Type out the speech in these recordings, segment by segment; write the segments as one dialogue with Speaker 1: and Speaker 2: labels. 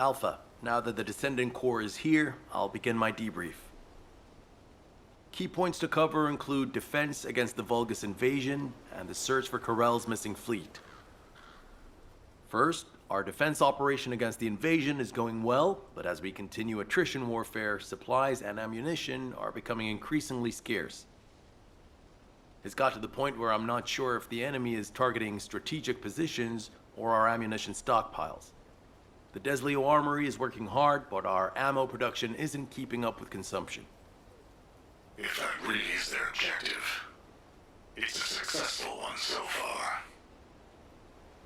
Speaker 1: Alpha, now that the Descendant Core is here, I'll begin my debrief. Key points to cover include defense against the Vulgus invasion and the search for Corell's missing fleet. First, our defense operation against the invasion is going well, but as we continue attrition warfare, supplies and ammunition are becoming increasingly scarce. It's got to the point where I'm not sure if the enemy is targeting strategic positions or our ammunition stockpiles. The Desleo Armory is working hard, but our ammo production isn't keeping up with consumption.
Speaker 2: If that really is their objective, it's a successful one so far.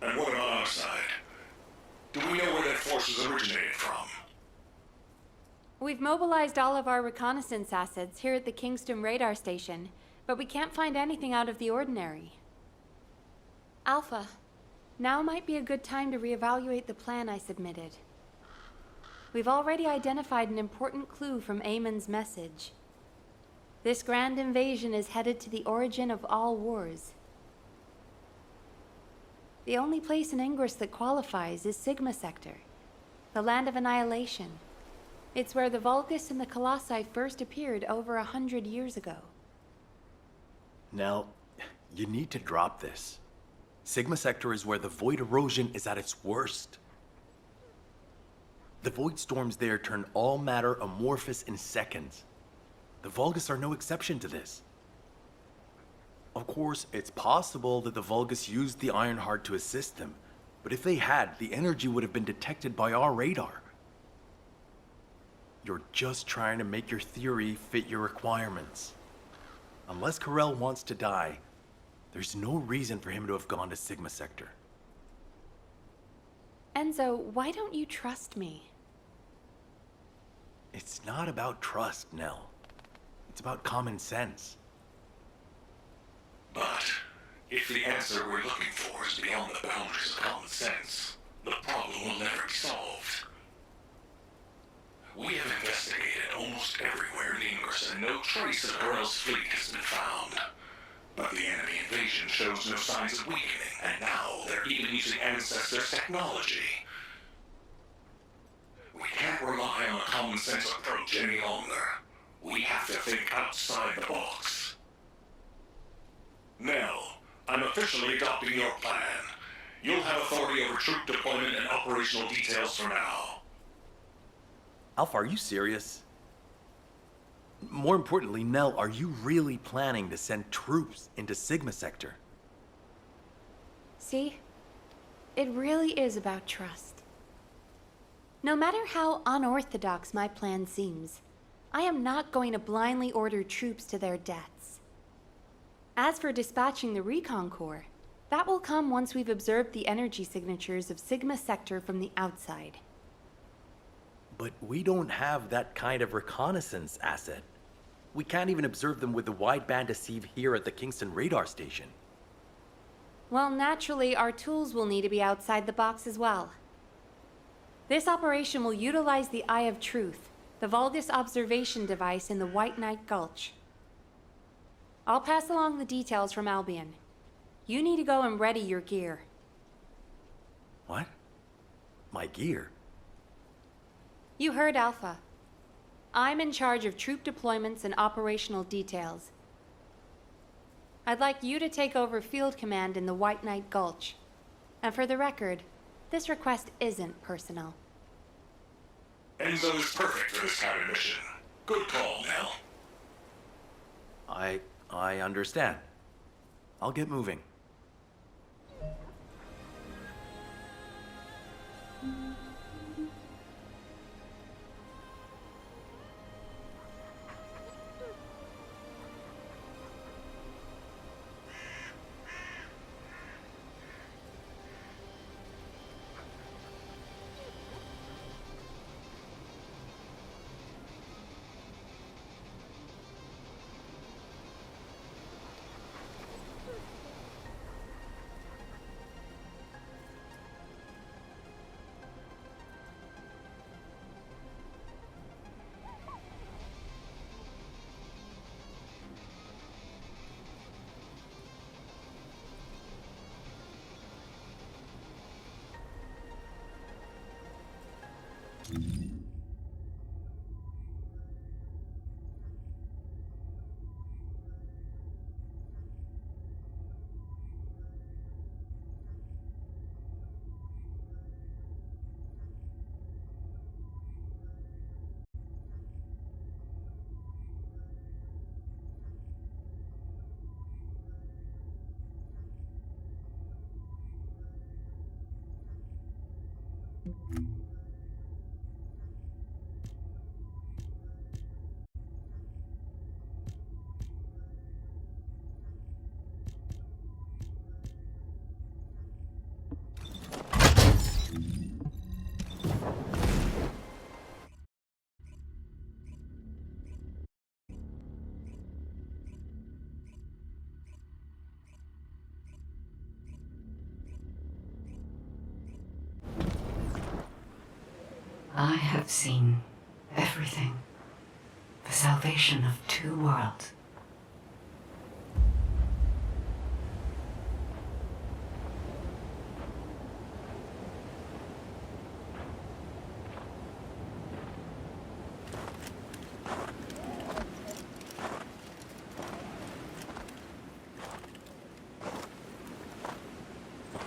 Speaker 2: And what about our side? Do we know where that force originated from?
Speaker 3: We've mobilized all of our reconnaissance assets here at the Kingston radar station, but we can't find anything out of the ordinary. Alpha, now might be a good time to reevaluate the plan I submitted. We've already identified an important clue from Amon's message. This grand invasion is headed to the origin of all wars. The only place in Ingress that qualifies is Sigma Sector, the land of annihilation. It's where the Vulgus and the Colossi first appeared over 100 years ago.
Speaker 1: Nell, you need to drop this. Sigma Sector is where the void erosion is at its worst. The void storms there turn all matter amorphous in seconds. The Vulgus are no exception to this. Of course, it's possible that the Vulgus used the Ironheart to assist them, but if they had, the energy would have been detected by our radar. You're just trying to make your theory fit your requirements. Unless Corell wants to die, there's no reason for him to have gone to Sigma Sector.
Speaker 3: Enzo, why don't you trust me?
Speaker 1: It's not about trust, Nell. It's about common sense.
Speaker 2: But if the answer we're looking for is beyond the boundaries of common sense, the problem will never be solved. We have investigated almost everywhere in Ingress, and no trace of Corell's fleet has been found. But the enemy invasion shows no signs of weakening, and now they're even using Ancestors' technology. We can't rely on a common sense approach any longer. We have to think outside the box. Nell, I'm officially adopting your plan. You'll have authority over troop deployment and operational details for now.
Speaker 1: Alpha, are you serious? More importantly, Nell, are you really planning to send troops into Sigma Sector?
Speaker 3: See? It really is about trust. No matter how unorthodox my plan seems, I am not going to blindly order troops to their deaths. As for dispatching the Recon Corps, that will come once we've observed the energy signatures of Sigma Sector from the outside.
Speaker 1: But we don't have that kind of reconnaissance asset. We can't even observe them with the wideband deceive here at the Kingston radar station.
Speaker 3: Well, naturally, our tools will need to be outside the box as well. This operation will utilize the Eye of Truth, the Vulgus observation device in the White Knight Gulch. I'll pass along the details from Albion. You need to go and ready your gear.
Speaker 1: What? My gear?
Speaker 3: You heard Alpha. I'm in charge of troop deployments and operational details. I'd like you to take over field command in the White Knight Gulch. And for the record, this request isn't personal.
Speaker 2: Enzo is perfect for this kind of mission. Good call, Nell.
Speaker 1: I understand. I'll get moving.
Speaker 4: I have seen everything. The salvation of two worlds.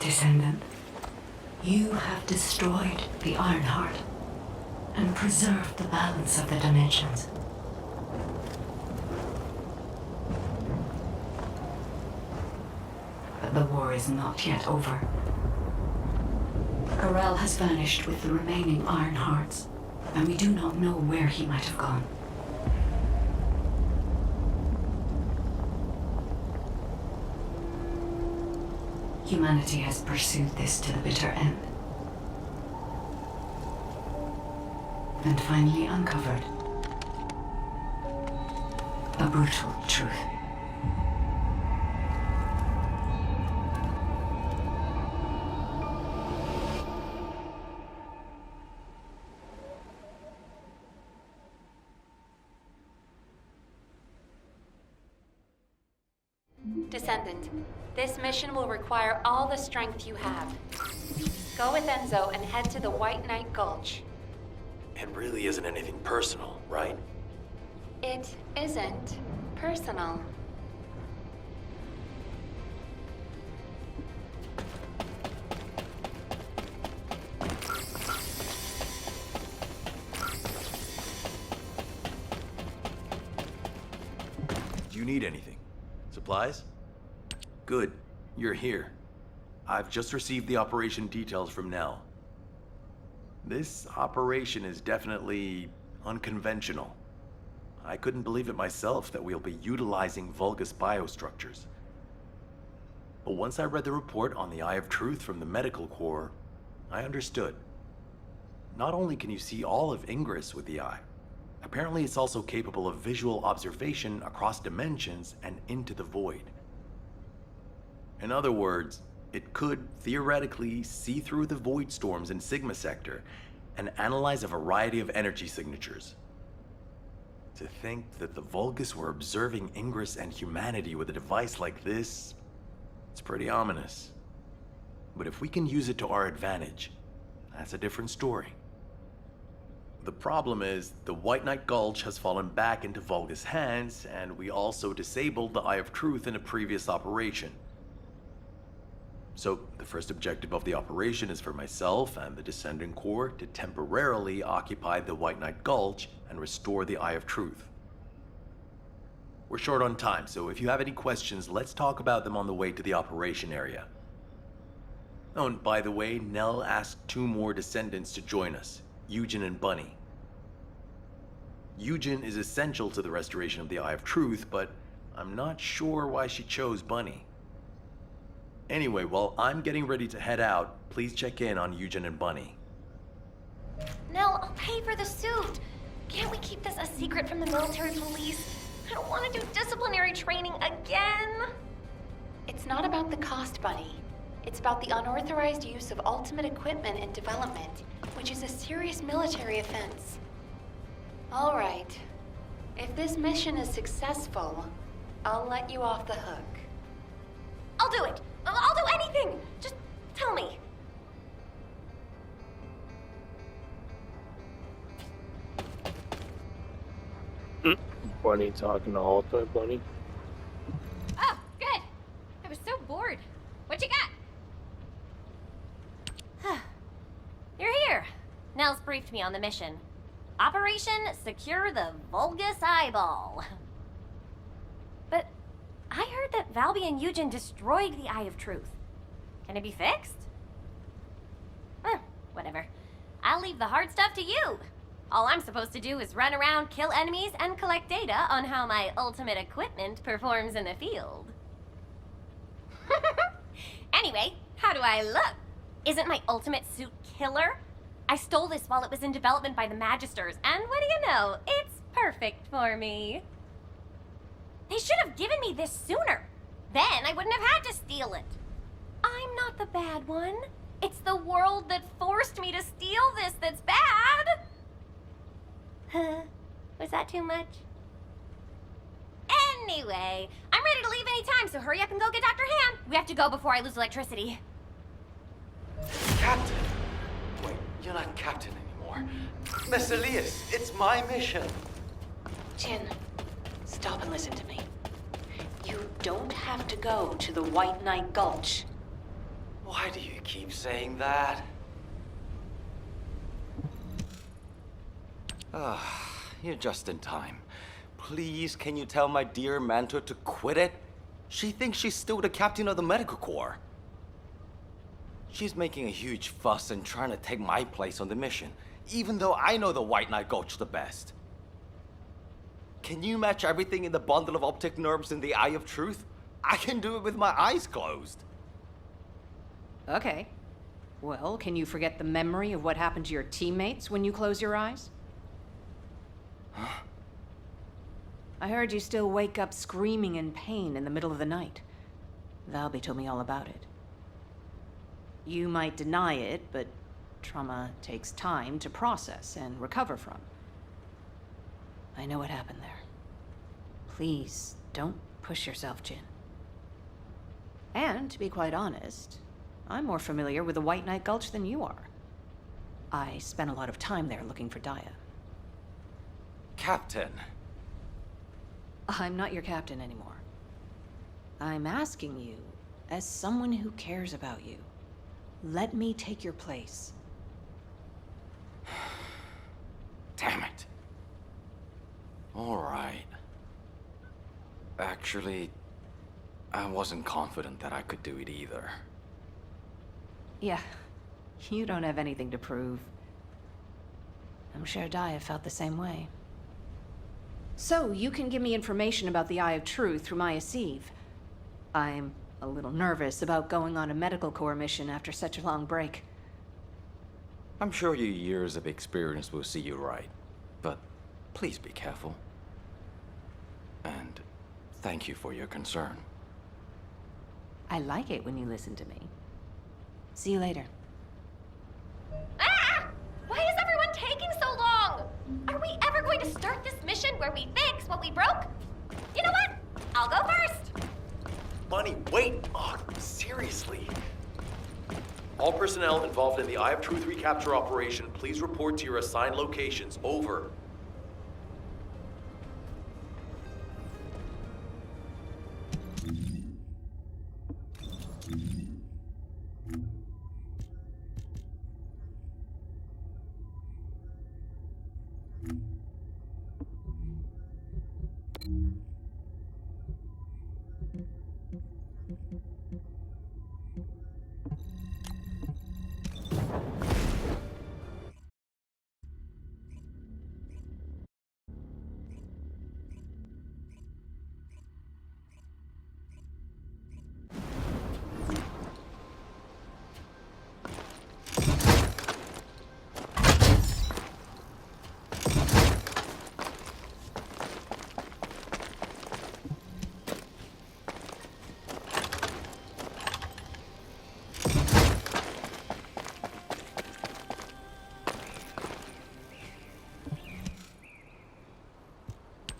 Speaker 4: Descendant, you have destroyed the Ironheart and preserved the balance of the dimensions. But the war is not yet over. Corel has vanished with the remaining Ironhearts, and we do not know where he might have gone. Humanity has pursued this to the bitter end. And finally uncovered a brutal truth.
Speaker 3: Descendant, this mission will require all the strength you have. Go with Enzo and head to the White Knight Gulch.
Speaker 1: It really isn't anything personal, right?
Speaker 3: It isn't personal.
Speaker 1: Do you need anything? Supplies? Good. You're here. I've just received the operation details from Nell. This operation is definitely unconventional. I couldn't believe it myself that we'll be utilizing Vulgus biostructures. But once I read the report on the Eye of Truth from the Medical Corps, I understood. Not only can you see all of Ingress with the eye, apparently it's also capable of visual observation across dimensions and into the void. In other words, it could theoretically see through the void storms in Sigma Sector and analyze a variety of energy signatures. To think that the Vulgus were observing Ingress and humanity with a device like this, it's pretty ominous. But if we can use it to our advantage, that's a different story. The problem is, the White Knight Gulch has fallen back into Vulgus hands, and we also disabled the Eye of Truth in a previous operation. So, the first objective of the operation is for myself and the Descendant Corps to temporarily occupy the White Knight Gulch and restore the Eye of Truth. We're short on time, so if you have any questions, let's talk about them on the way to the operation area. Oh, and by the way, Nell asked 2 more Descendants to join us, Eugen and Bunny. Eugen is essential to the restoration of the Eye of Truth, but I'm not sure why she chose Bunny. Anyway, while I'm getting ready to head out, please check in on Eugen and Bunny.
Speaker 5: Nell, I'll pay for the suit. Can't we keep this a secret from the military police? I don't want to do disciplinary training again.
Speaker 3: It's not about the cost, Bunny. It's about the unauthorized use of ultimate equipment in development, which is a serious military offense. All right. If this mission is successful, I'll let you off the hook.
Speaker 5: I'll do it. I'll do anything. Just tell me.
Speaker 6: Bunny talking to Ultimate Bunny.
Speaker 5: Oh, good. I was so bored. What you got? You're here. Nels briefed me on the mission. Operation Secure the Vulgus Eyeball. But I heard that Valby and Eugen destroyed the Eye of Truth. Can it be fixed? Whatever. I'll leave the hard stuff to you. All I'm supposed to do is run around, kill enemies, and collect data on how my ultimate equipment performs in the field. Anyway, how do I look? Isn't my ultimate suit killer? I stole this while it was in development by the Magisters, and what do you know? It's perfect for me. They should have given me this sooner. Then I wouldn't have had to steal it. I'm not the bad one. It's the world that forced me to steal this that's bad. Was that too much? Anyway, I'm ready to leave any time, so hurry up and go get Dr. Han. We have to go before I lose electricity.
Speaker 7: Captain! Wait, you're not captain anymore. Miss Elias, it's my mission.
Speaker 4: Jin, stop and listen to me. You don't have to go to the White Knight Gulch.
Speaker 7: Why do you keep saying that? You're just in time. Please, can you tell my dear mentor to quit it? She thinks she's still the captain of the medical corps. She's making a huge fuss and trying to take my place on the mission, even though I know the White Knight Gulch the best. Can you match everything in the bundle of optic nerves in the Eye of Truth? I can do it with my eyes closed.
Speaker 8: Okay. Well, can you forget the memory of what happened to your teammates when you close your eyes?
Speaker 7: Huh?
Speaker 8: I heard you still wake up screaming in pain in the middle of the night. Valby told me all about it. You might deny it, but trauma takes time to process and recover from. I know what happened there. Please, don't push yourself, Jin. And, to be quite honest, I'm more familiar with the White Knight Gulch than you are. I spent a lot of time there looking for Daya.
Speaker 7: Captain.
Speaker 8: I'm not your captain anymore. I'm asking you, as someone who cares about you, let me take your place.
Speaker 7: Damn it. All right. Actually, I wasn't confident that I could do it either.
Speaker 8: Yeah, you don't have anything to prove. I'm sure Daya felt the same way. So, you can give me information about the Eye of Truth through Maya Sieve. I'm a little nervous about going on a medical corps mission after such a long break.
Speaker 7: I'm sure your years of experience will see you right, but please be careful. And thank you for your concern.
Speaker 8: I like it when you listen to me. See you later.
Speaker 5: Ah! Why is everyone taking so long? Are we ever going to start this mission where we fix what we broke? You know what? I'll go first.
Speaker 1: Bunny, wait! Oh, seriously. All personnel involved in the Eye of Truth recapture operation, please report to your assigned locations. Over.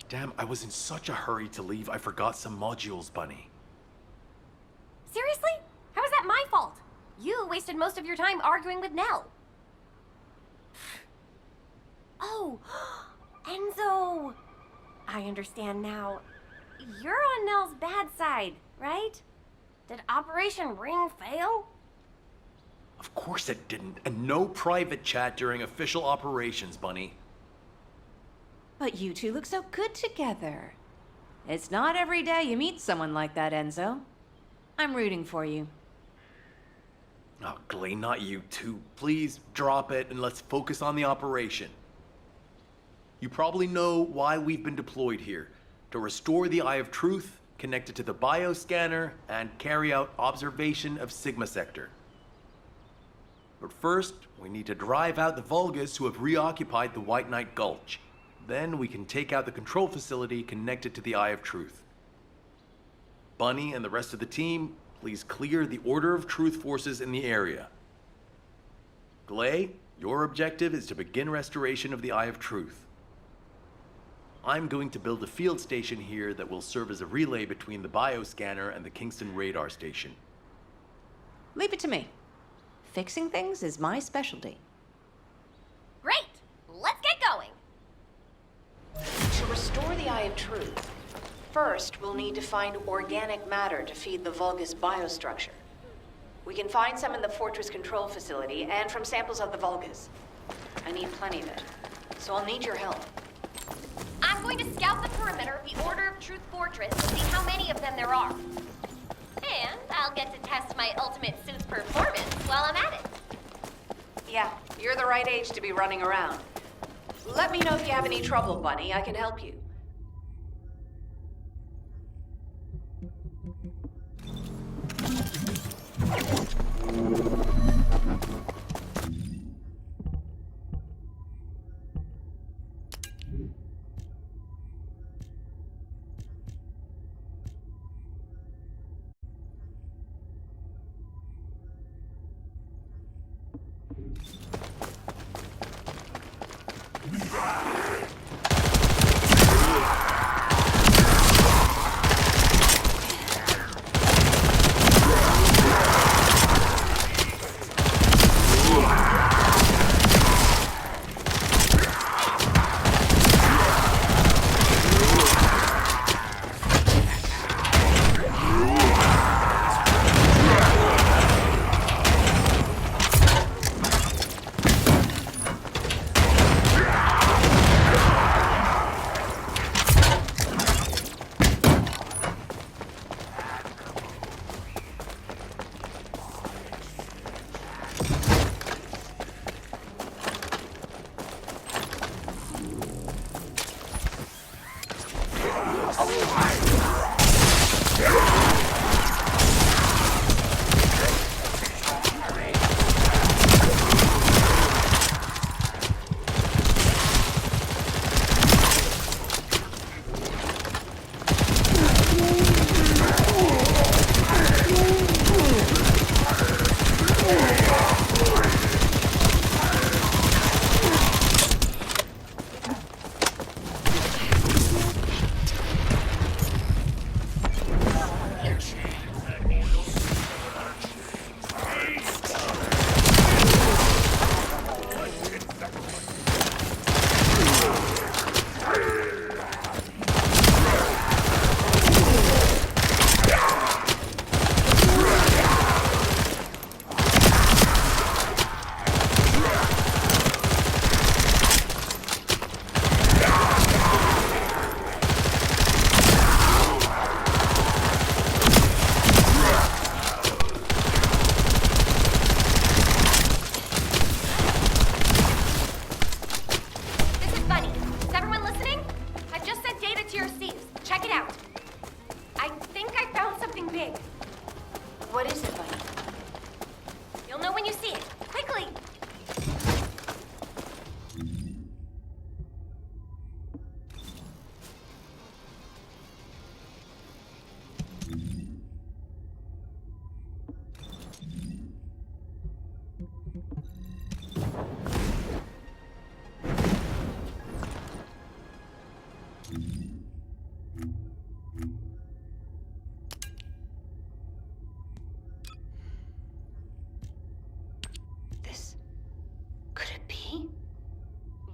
Speaker 1: Damn, I was in such a hurry to leave, I forgot some modules, Bunny.
Speaker 5: Seriously? How is that my fault? You wasted most of your time arguing with Nell. Oh, Enzo. I understand now. You're on Nell's bad side, right? Did Operation Ring fail?
Speaker 1: Of course it didn't, and no private chat during official operations, Bunny.
Speaker 8: But you two look so good together. It's not every day you meet someone like that, Enzo. I'm rooting for you.
Speaker 1: Oh, Glay, not you too. Please drop it and let's focus on the operation. You probably know why we've been deployed here. To restore the Eye of Truth, connect it to the bioscanner, and carry out observation of Sigma Sector. But first, we need to drive out the Vulgus who have reoccupied the White Knight Gulch. Then we can take out the control facility connected to the Eye of Truth. Bunny and the rest of the team, please clear the Order of Truth forces in the area. Glay, your objective is to begin restoration of the Eye of Truth. I'm going to build a field station here that will serve as a relay between the bioscanner and the Kingston radar station.
Speaker 8: Leave it to me. Fixing things is my specialty.
Speaker 5: Great! Let's get going!
Speaker 8: To restore the Eye of Truth, first we'll need to find organic matter to feed the Vulgus biostructure. We can find some in the Fortress control facility and from samples of the Vulgus. I need plenty of it, so I'll need your help.
Speaker 5: I'm going to scout the perimeter of the Order of Truth Fortress to see how many of them there are. And I'll get to test my ultimate suit's performance while I'm at it.
Speaker 8: Yeah, you're the right age to be running around. Let me know if you have any trouble, Bunny. I can help you.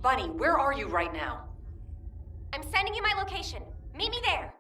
Speaker 8: Bunny, where are you right now?
Speaker 5: I'm sending you my location. Meet me there.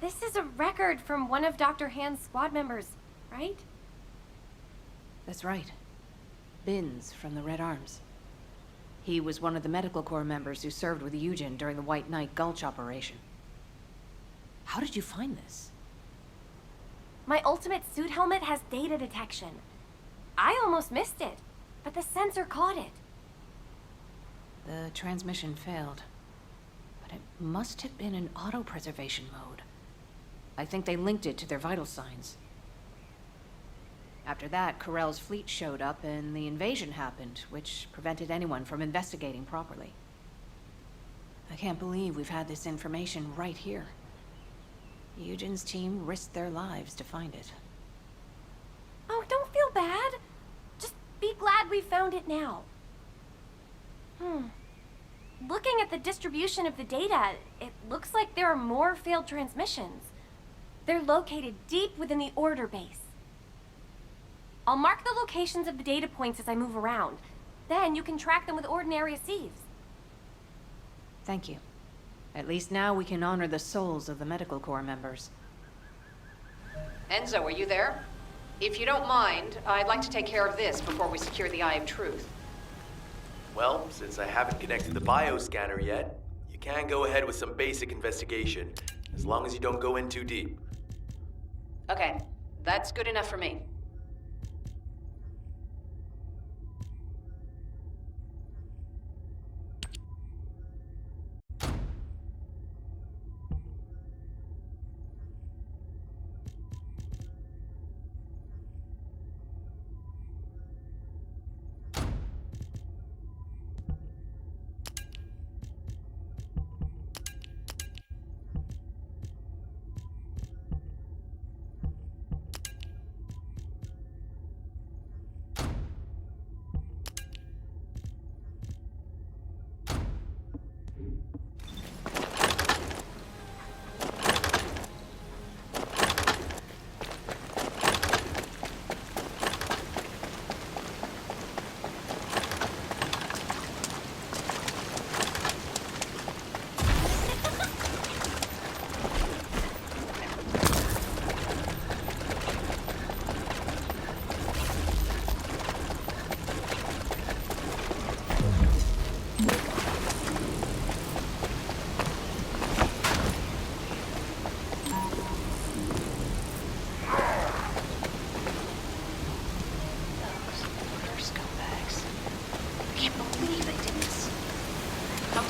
Speaker 5: This is a record from one of Dr. Hand's squad members, right?
Speaker 8: That's right. Binns from the Red Arms. He was one of the Medical Corps members who served with Eugen during the White Knight Gulch operation. How did you find this?
Speaker 5: My ultimate suit helmet has data detection. I almost missed it, but the sensor caught it.
Speaker 8: The transmission failed, but it must have been in auto-preservation mode. I think they linked it to their vital signs. After that, Corell's fleet showed up and the invasion happened, which prevented anyone from investigating properly. I can't believe we've had this information right here. Eugen's team risked their lives to find it.
Speaker 5: Oh, don't feel bad. Just be glad we found it now. Looking at the distribution of the data, it looks like there are more failed transmissions. They're located deep within the order base. I'll mark the locations of the data points as I move around. Then you can track them with ordinary sieves.
Speaker 8: Thank you. At least now we can honor the souls of the Medical Corps members.
Speaker 9: Enzo, are you there? If you don't mind, I'd like to take care of this before we secure the Eye of Truth.
Speaker 1: Well, since I haven't connected the bioscanner yet, you can go ahead with some basic investigation, as long as you don't go in too deep.
Speaker 9: Okay, that's good enough for me.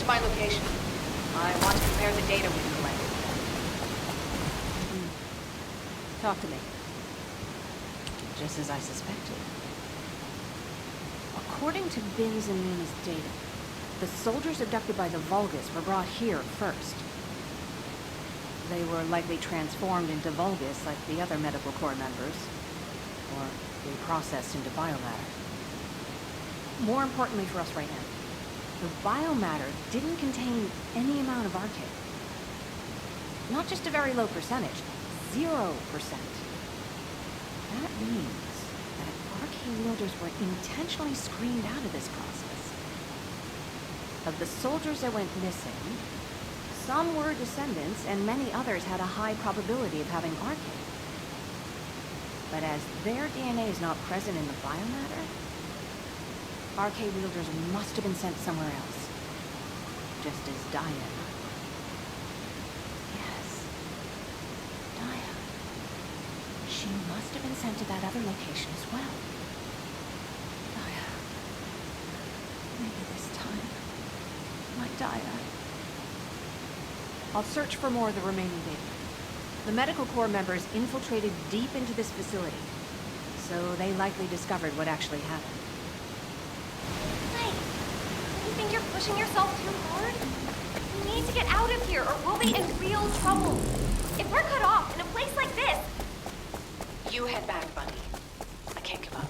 Speaker 9: My location. I want to compare the data we've collected.
Speaker 8: Talk to me. Just as I suspected. According to Binns and Mina's data, the soldiers abducted by the Vulgus were brought here first. They were likely transformed into Vulgus like the other Medical Corps members, or reprocessed into biomatter. More importantly for us right now, the biomatter didn't contain any amount of arcane. Not just a very low percentage, 0%. That means that arcane wielders were intentionally screened out of this process. Of the soldiers that went missing, some were Descendants and many others had a high probability of having arcane. But as their DNA is not present in the biomatter, RK wielders must have been sent somewhere else. Just as Daya. Yes. Daya. She must have been sent to that other location as well. Daya. Maybe this time. My Daya. I'll search for more of the remaining data. The Medical Corps members infiltrated deep into this facility, so they likely discovered what actually happened.
Speaker 5: Wait, do you think you're pushing yourself too hard? We need to get out of here or we'll be in real trouble. If we're cut off in a place like this...
Speaker 9: You head back, Bunny. I can't give up.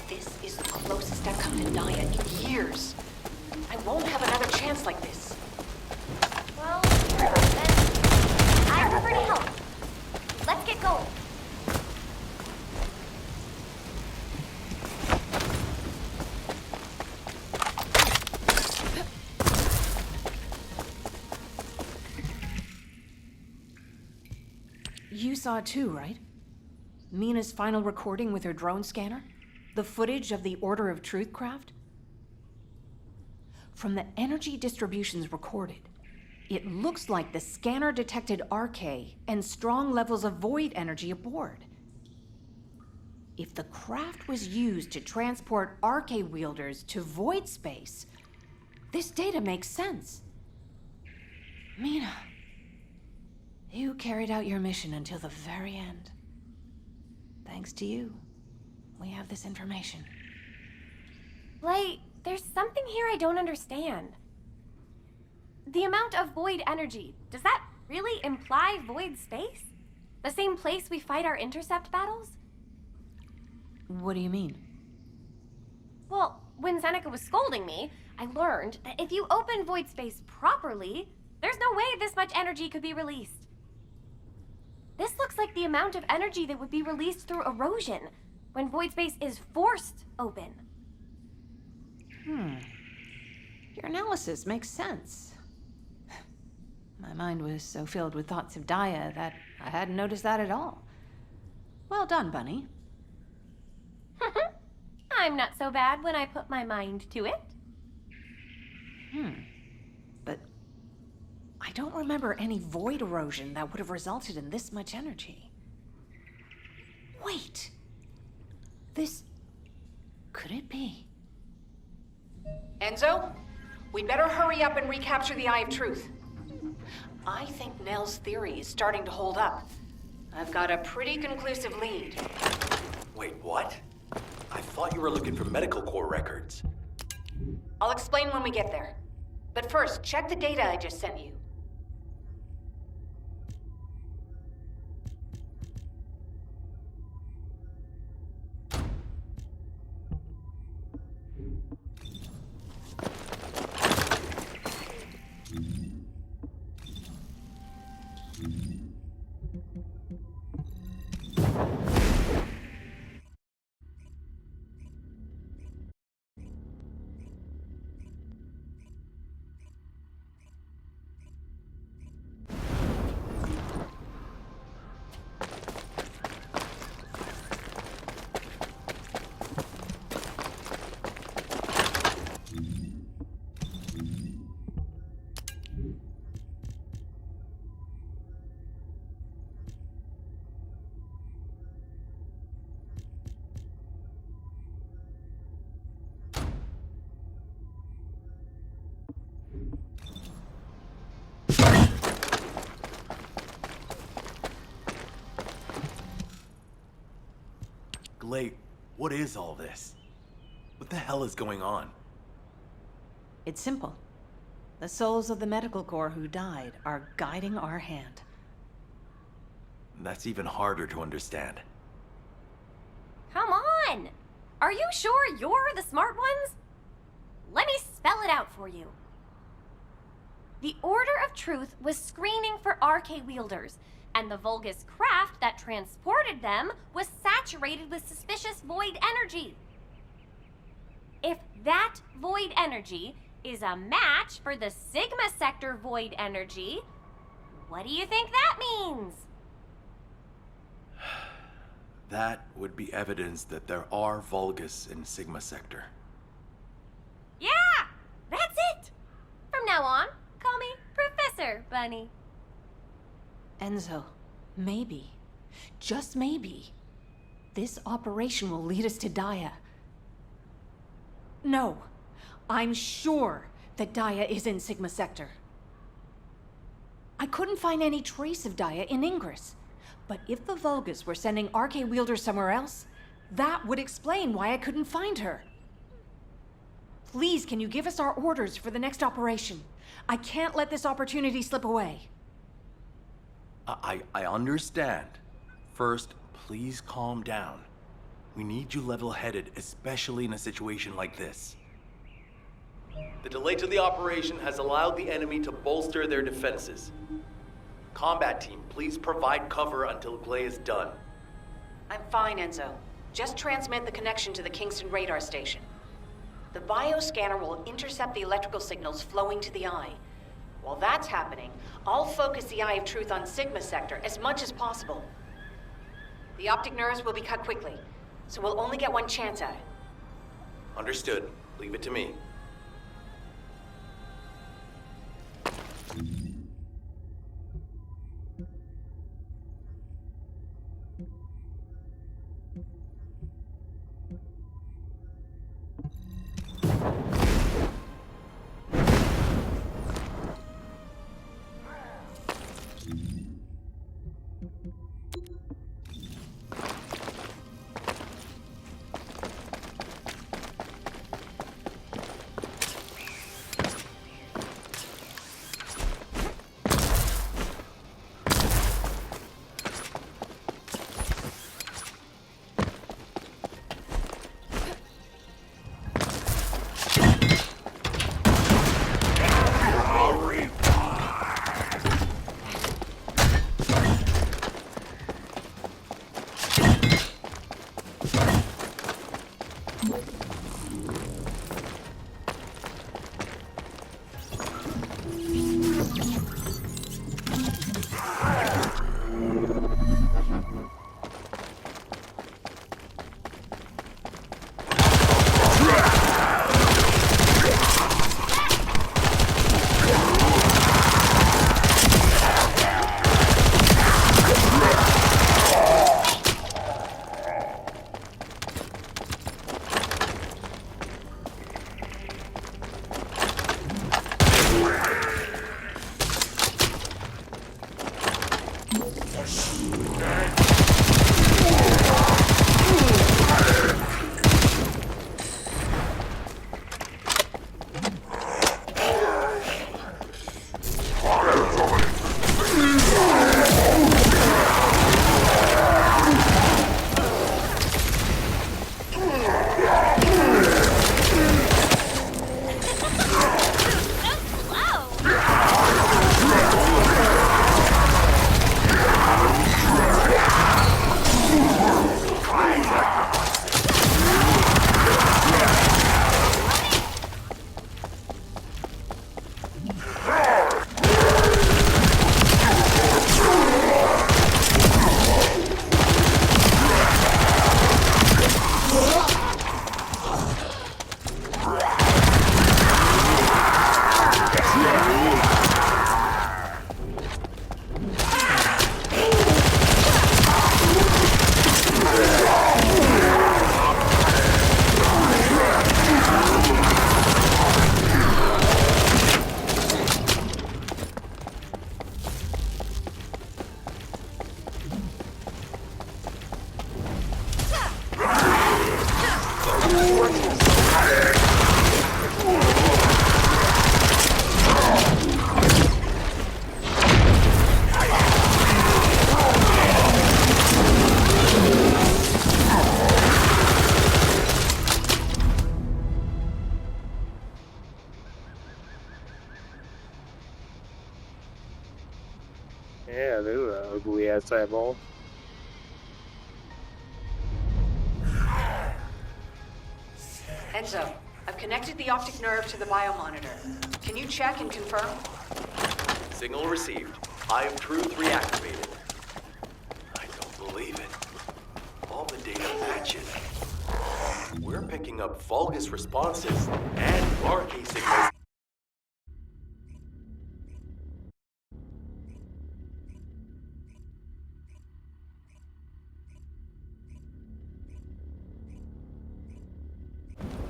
Speaker 9: This is the closest I've come to Daya in years. I won't have another chance like this.
Speaker 5: Well, then I prefer to help. Let's get going.
Speaker 8: You saw it too, right? Mina's final recording with her drone scanner? The footage of the Order of Truth craft? From the energy distributions recorded, it looks like the scanner detected RK and strong levels of void energy aboard. If the craft was used to transport RK wielders to void space, this data makes sense. Mina, you carried out your mission until the very end. Thanks to you, we have this information.
Speaker 5: Wait, there's something here I don't understand. The amount of void energy, does that really imply void space? The same place we fight our intercept battles?
Speaker 8: What do you mean?
Speaker 5: Well, when Seneca was scolding me, I learned that if you open void space properly, there's no way this much energy could be released. This looks like the amount of energy that would be released through erosion when void space is forced open.
Speaker 8: Your analysis makes sense. My mind was so filled with thoughts of Daya that I hadn't noticed that at all. Well done, Bunny.
Speaker 5: I'm not so bad when I put my mind to it.
Speaker 8: But I don't remember any void erosion that would have resulted in this much energy. Wait. This... could it be?
Speaker 9: Enzo, we'd better hurry up and recapture the Eye of Truth. I think Nell's theory is starting to hold up. I've got a pretty conclusive lead.
Speaker 1: Wait, what? I thought you were looking for Medical Corps records.
Speaker 9: I'll explain when we get there. But first, check the data I just sent you.
Speaker 1: Glade, what is all this? What the hell is going on?
Speaker 8: It's simple. The souls of the Medical Corps who died are guiding our hand.
Speaker 1: That's even harder to understand.
Speaker 5: Come on! Are you sure you're the smart ones? Let me spell it out for you. The Order of Truth was screening for RK wielders, and the Vulgus craft that transported them was saturated with suspicious void energy. If that void energy is a match for the Sigma sector void energy, what do you think that means?
Speaker 1: That would be evidence that there are Vulgus in Sigma Sector.
Speaker 5: Yeah! That's it! From now on, call me Professor Bunny.
Speaker 8: Enzo, maybe, just maybe, this operation will lead us to Daya. No, I'm sure that Daya is in Sigma Sector. I couldn't find any trace of Daya in Ingress. But if the Vulgus were sending RK wielders somewhere else, that would explain why I couldn't find her. Please, can you give us our orders for the next operation? I can't let this opportunity slip away.
Speaker 1: I understand. First, please calm down. We need you level-headed, especially in a situation like this. The delay to the operation has allowed the enemy to bolster their defenses. Combat team, please provide cover until Glay is done.
Speaker 9: I'm fine, Enzo. Just transmit the connection to the Kingston radar station. The bioscanner will intercept the electrical signals flowing to the eye. While that's happening, I'll focus the Eye of Truth on Sigma Sector as much as possible. The optic nerves will be cut quickly, so we'll only get one chance at it.
Speaker 1: Understood. Leave it to me.
Speaker 6: Yeah, they were ugly ass eyeball.
Speaker 9: Enzo, I've connected the optic nerve to the biomonitor. Can you check and confirm?
Speaker 1: Signal received. Eye of Truth reactivated. I don't believe it. All wretched. We're picking up Vulgus responses and RK signals.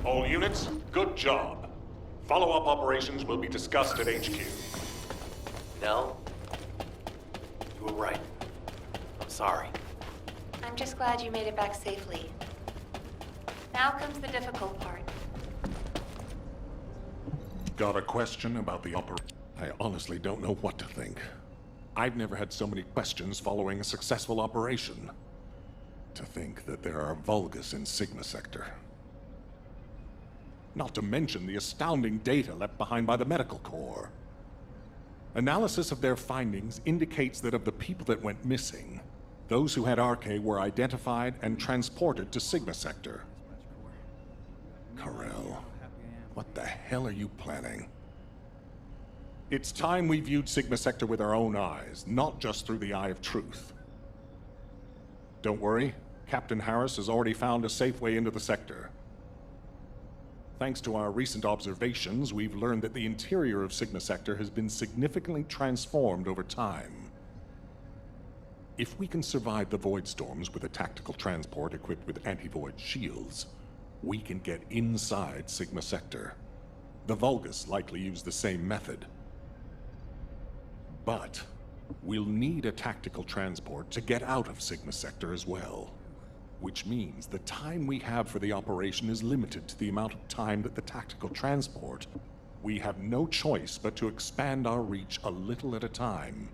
Speaker 2: All units, good job. Follow-up operations will be discussed at HQ.
Speaker 1: Nell, you were right. I'm sorry.
Speaker 3: I'm just glad you made it back safely. Now comes the difficult part.
Speaker 10: Got a question about the operation? I honestly don't know what to think. I've never had so many questions following a successful operation. To think that there are Vulgus in Sigma Sector. Not to mention the astounding data left behind by the Medical Corps. Analysis of their findings indicates that of the people that went missing, those who had RK were identified and transported to Sigma Sector. Karel, what the hell are you planning? It's time we viewed Sigma Sector with our own eyes, not just through the eye of truth. Don't worry, Captain Harris has already found a safe way into the sector. Thanks to our recent observations, we've learned that the interior of Sigma Sector has been significantly transformed over time. If we can survive the void storms with a tactical transport equipped with anti-void shields, we can get inside Sigma Sector. The Vulgus likely use the same method. But we'll need a tactical transport to get out of Sigma Sector as well. Which means the time we have for the operation is limited to the amount of time that the tactical transport. We have no choice but to expand our reach a little at a time.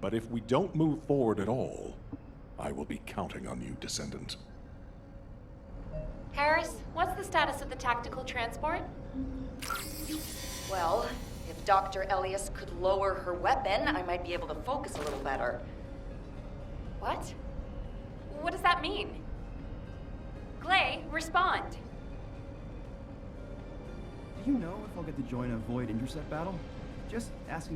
Speaker 10: But if we don't move forward at all, I will be counting on you, Descendant.
Speaker 3: Harris, what's the status of the tactical transport?
Speaker 9: Well, if Dr. Elias could lower her weapon, I might be able to focus a little better.
Speaker 3: What? What does that mean? Glay, respond.
Speaker 11: Do you know if I'll get to join a Void Intercept battle? Just asking.